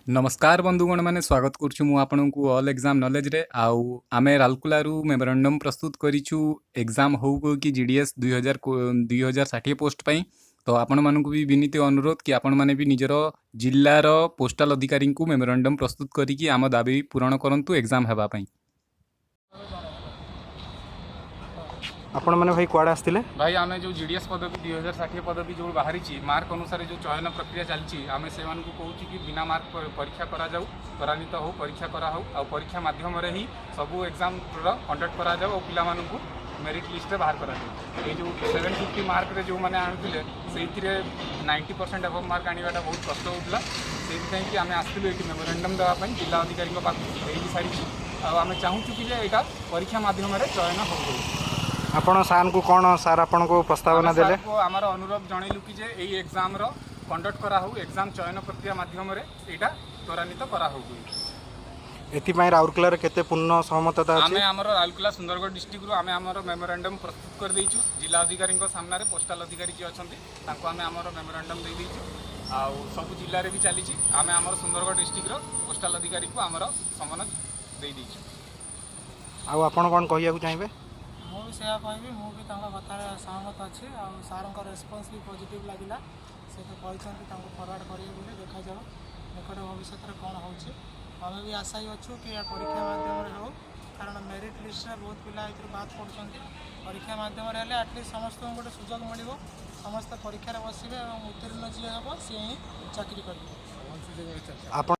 नमस्कार बंधुगण मैंने स्वागत करुछु मु आपनकु ऑल एग्जाम नॉलेज रे आउ आमे रालकुलारू मेमोरेंडम प्रस्तुत करिछु एग्जाम हो कि जीडीएस 2060 पोस्ट पई। तो आपण मानकु भी विनीत अनुरोध कि आपण माने भी निजर जिल्लार पोस्टल अधिकारी को मेमोरेंडम प्रस्तुत करिकि आम दाबी पूरण करंतु एग्जाम हेबा पई। आपण मैंने भाई कुआड़े आसते भाई आम जो जीडीएस पदवी 2060 पदवी जो बाहरी मार्क अनुसार जो चयन प्रक्रिया चलती आम से कहूँ कि बिना मार्क परीक्षा करा जाऊ त्वरान्वित हो परीक्षा करा हो आ परीक्षा माध्यम ही सबू एग्जाम कंडक्ट करा जाऊ और पिला मेरिट लिस्ट बाहर करा ये जो 750 मार्क रे जो मैंने आणुले से 90% एबव मार्क आनिबाटा बहुत कष्ट होता से कि आम आसलु ये मेमोरेंडम देवाई जिला अधिकारी पाखु सारी आम चाहूँ कि यहाँ परीक्षा माध्यम चयन हो आपण सार को कौन सार आपण को प्रस्तावना देले आमर अनुरोध जनइलु कि यही एग्जाम कंडक्ट करा हो एग्जाम चयन प्रक्रिया माध्यम यहाँ त्वरान्वित करा हो एथिपाई राउरकेला केते पूर्ण सहमतता अछि आमे हमर राउरकेला सुंदरगढ़ डिस्ट्रिक्ट रो आमे हमर मेमोरेंडम प्रस्तुत कर देइछु जिला अधिकारी को सामने पोस्टल अधिकारी जे अछंती ताको आमे हमर मेमोरेंडम दे देइछु आ सब जिल्ला रे भी चली आमे हमर सुंदरगढ़ डिस्ट्रिक्ट रो पोस्टल अधिकारी को हमर समन दे देइछु आ आपण कोन कहिया को चाहिबे मु भी सेया कहबी मु भी तांका कथा सहमत अछि आ सार का रेस्पॉन्स भी पॉजिटिव लागिला से तो कहछंती तांको फॉरवर्ड करिए बोले देखा जाओ निकट भविष्य रे कोन होछि आम भी आशा ही अच्छु कि परीक्षा माध्यम हो कारण मेरिट लिस्ट में बहुत पिला बात पड़ुंट परीक्षा माध्यम एटलिस्ट समस्त गोटे सुजोग मिल समस्त परीक्षा बसवे और उत्तीर्ण जी हम सी ही चाकरी करेंगे।